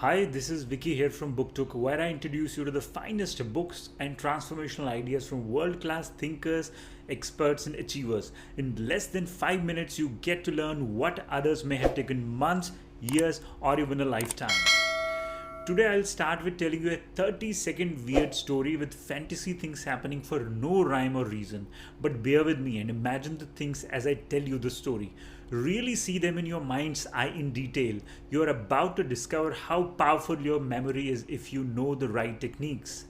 Hi, this is Vicky here from BookTook, where I introduce you to the finest books and transformational ideas from world-class thinkers, experts, and achievers. In less than 5 minutes, you get to learn what others may have taken months, years, or even a lifetime. Today, I'll start with telling you a 30-second weird story with fantasy things happening for no rhyme or reason. But bear with me and imagine the things as I tell you the story. Really see them in your mind's eye in detail. You're about to discover how powerful your memory is if you know the right techniques.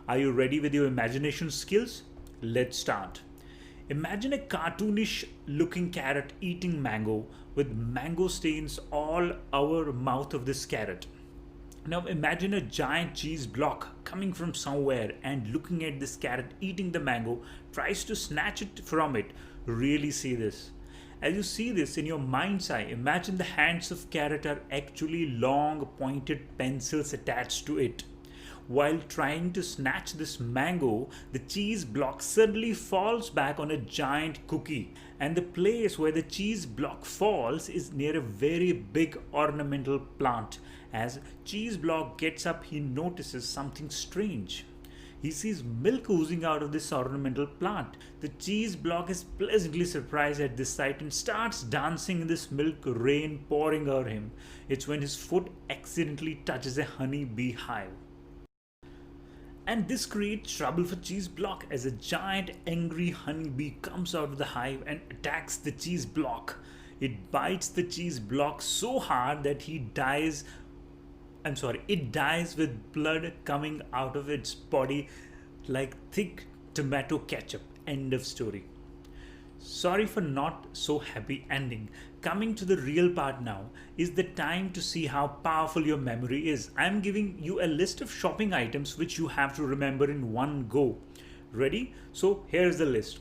Are you ready with your imagination skills? Let's start. Imagine a cartoonish looking carrot eating mango with mango stains all over mouth of this carrot. Now imagine a giant cheese block coming from somewhere and looking at this carrot eating the mango, tries to snatch it from it. Really see this. As you see this in your mind's eye, imagine the hands of carrot are actually long pointed pencils attached to it. While trying to snatch this mango, the cheese block suddenly falls back on a giant cookie. And the place where the cheese block falls is near a very big ornamental plant. As cheese block gets up, he notices something strange. He sees milk oozing out of this ornamental plant. The cheese block is pleasantly surprised at this sight and starts dancing in this milk rain pouring over him. It's when his foot accidentally touches a honey bee hive. And this creates trouble for cheese block as a giant angry honeybee comes out of the hive and attacks the cheese block. It bites the cheese block so hard that it dies with blood coming out of its body like thick tomato ketchup. End of story. Sorry for not so happy ending. Coming to the real part now is the time to see how powerful your memory is. I'm giving you a list of shopping items which you have to remember in one go. Ready? So here's the list.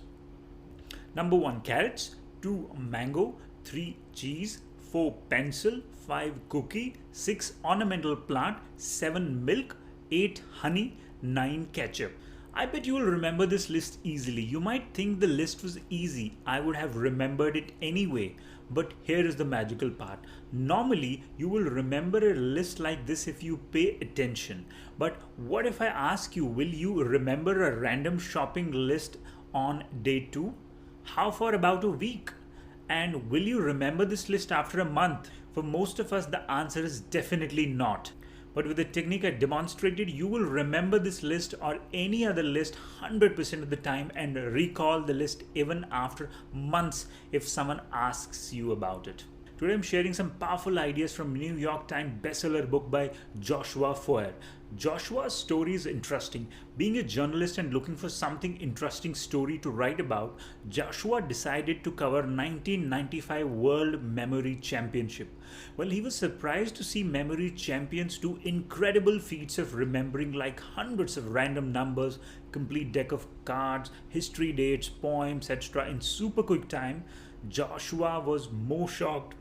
Number 1, carrots. 2, mango. 3, cheese. 4, pencil. 5, cookie. 6, ornamental plant. 7, milk. 8, honey. 9, ketchup. I bet you will remember this list easily. You might think the list was easy. I would have remembered it anyway. But here is the magical part. Normally, you will remember a list like this if you pay attention. But what if I ask you, will you remember a random shopping list on day 2? How for about a week? And will you remember this list after a month? For most of us, the answer is definitely not. But with the technique I demonstrated, you will remember this list or any other list 100% of the time and recall the list even after months if someone asks you about it. Today I'm sharing some powerful ideas from New York Times bestseller book by Joshua Foer. Joshua's story is interesting. Being a journalist and looking for something interesting story to write about, Joshua decided to cover 1995 World Memory Championship. Well, he was surprised to see memory champions do incredible feats of remembering like hundreds of random numbers, complete deck of cards, history dates, poems, etc. in super quick time. Joshua was more shocked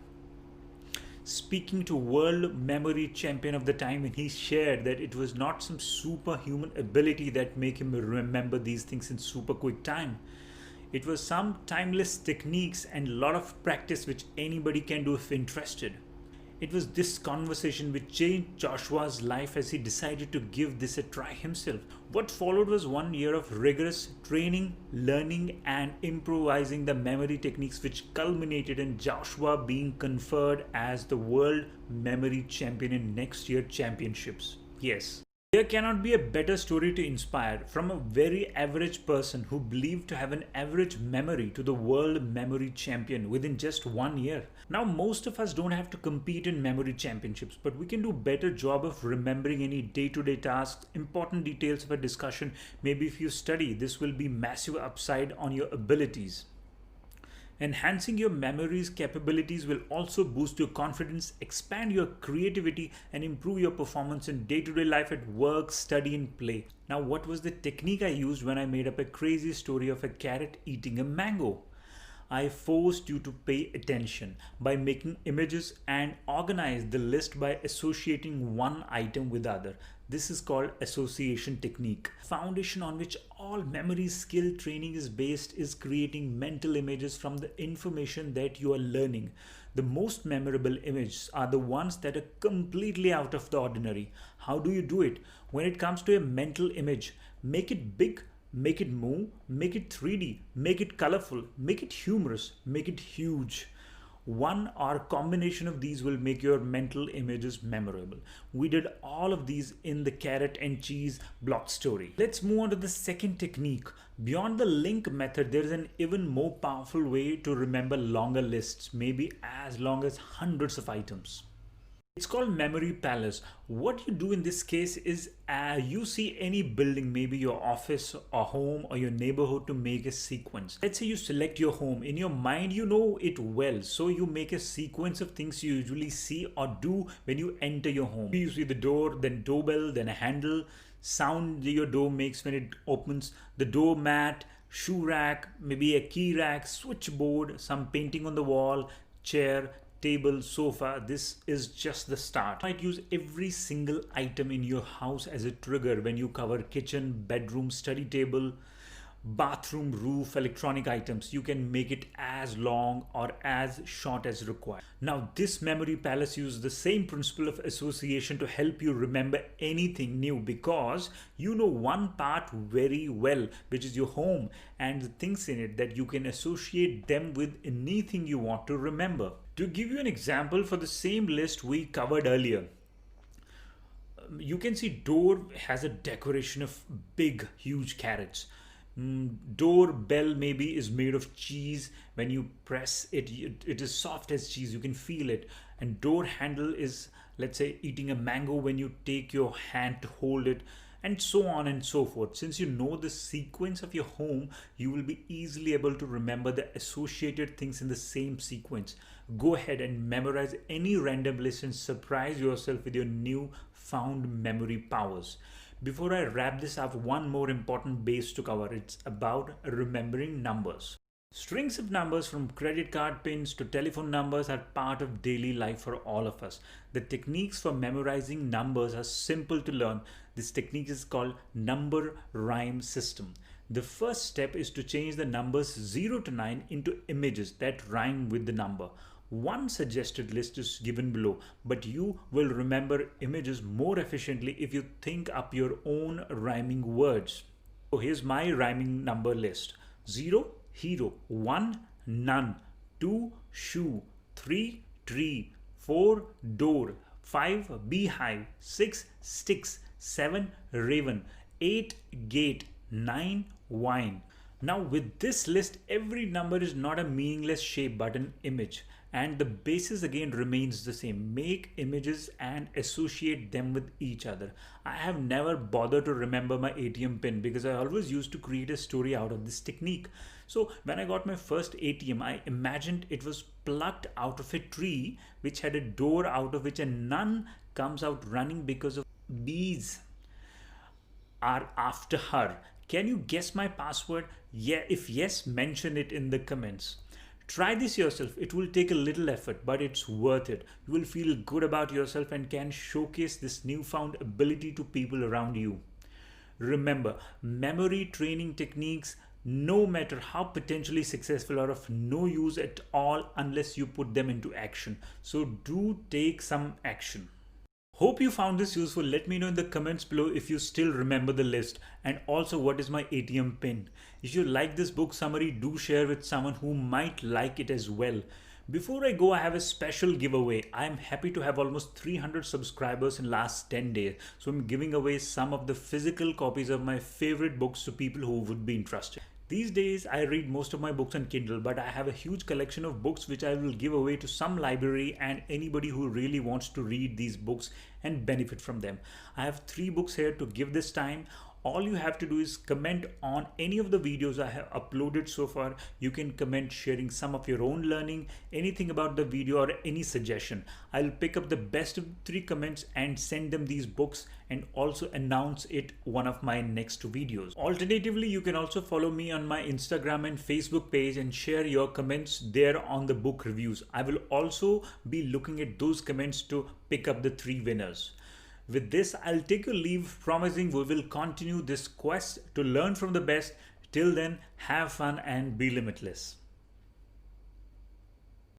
speaking to world memory champion of the time, and he shared that it was not some superhuman ability that make him remember these things in super quick time. It was some timeless techniques and a lot of practice which anybody can do if interested. It was this conversation which changed Joshua's life as he decided to give this a try himself. What followed was 1 year of rigorous training, learning and improvising the memory techniques which culminated in Joshua being conferred as the world memory champion in next year's championships. Yes. There cannot be a better story to inspire from a very average person who believed to have an average memory to the world memory champion within just 1 year. Now most of us don't have to compete in memory championships, but we can do better job of remembering any day-to-day tasks, important details of a discussion. Maybe if you study, this will be massive upside on your abilities. Enhancing your memory's capabilities will also boost your confidence, expand your creativity, and improve your performance in day-to-day life at work, study, and play. Now, what was the technique I used when I made up a crazy story of a carrot eating a mango? I forced you to pay attention by making images and organize the list by associating one item with other. This is called association technique, foundation on which all memory skill training is based is creating mental images from the information that you are learning. The most memorable images are the ones that are completely out of the ordinary. How do you do it? When it comes to a mental image, make it big, make it move, make it 3D, make it colorful, make it humorous, make it huge. One or combination of these will make your mental images memorable. We did all of these in the carrot and cheese block story. Let's move on to the second technique. Beyond the link method, there is an even more powerful way to remember longer lists, maybe as long as hundreds of items. It's called memory palace. What you do in this case is you see any building, maybe your office or home or your neighborhood, to make a sequence. Let's say you select your home. In your mind, you know it well. So you make a sequence of things you usually see or do when you enter your home. You see the door, then doorbell, then a handle, sound your door makes when it opens, the doormat, shoe rack, maybe a key rack, switchboard, some painting on the wall, chair, table, sofa. This is just the start. You might use every single item in your house as a trigger when you cover kitchen, bedroom, study table, bathroom, roof, electronic items. You can make it as long or as short as required. Now, this memory palace uses the same principle of association to help you remember anything new, because you know one part very well, which is your home and the things in it, that you can associate them with anything you want to remember. To give you an example, for the same list we covered earlier, you can see door has a decoration of big, huge carrots. Doorbell maybe is made of cheese. When you press it, it is soft as cheese. You can feel it. And door handle is, let's say, eating a mango when you take your hand to hold it, and so on and so forth. Since you know the sequence of your home, you will be easily able to remember the associated things in the same sequence. Go ahead and memorize any random list and surprise yourself with your new found memory powers. Before I wrap this up, one more important base to cover. It's about remembering numbers. Strings of numbers, from credit card pins to telephone numbers, are part of daily life for all of us. The techniques for memorizing numbers are simple to learn. This technique is called number rhyme system. The first step is to change the numbers 0 to 9 into images that rhyme with the number. One suggested list is given below, but you will remember images more efficiently if you think up your own rhyming words. So here's my rhyming number list. 0, hero. 1, none. 2, shoe. 3, tree. 4, door. 5, beehive. 6, sticks. 7, raven. 8, gate. 9, wine. Now with this list, every number is not a meaningless shape but an image. And the basis again remains the same. Make images and associate them with each other. I have never bothered to remember my ATM pin because I always used to create a story out of this technique. So when I got my first ATM, I imagined it was plucked out of a tree which had a door out of which a nun comes out running because of bees are after her. Can you guess my password? Yeah, if yes, mention it in the comments. Try this yourself. It will take a little effort, but it's worth it. You will feel good about yourself and can showcase this newfound ability to people around you. Remember, memory training techniques, no matter how potentially successful, are of no use at all unless you put them into action. So do take some action. Hope you found this useful. Let me know in the comments below if you still remember the list, and also what is my ATM pin. If you like this book summary, do share with someone who might like it as well. Before I go, I have a special giveaway. I am happy to have almost 300 subscribers in last 10 days. So I'm giving away some of the physical copies of my favorite books to people who would be interested. These days I read most of my books on Kindle, but I have a huge collection of books which I will give away to some library and anybody who really wants to read these books and benefit from them. I have 3 books here to give this time. All you have to do is comment on any of the videos I have uploaded so far. You can comment sharing some of your own learning, anything about the video or any suggestion. I'll pick up the best of 3 comments and send them these books and also announce it one of my next videos. Alternatively, you can also follow me on my Instagram and Facebook page and share your comments there on the book reviews. I will also be looking at those comments to pick up the 3 winners. With this, I'll take a leave, promising we will continue this quest to learn from the best. Till then, have fun and be limitless.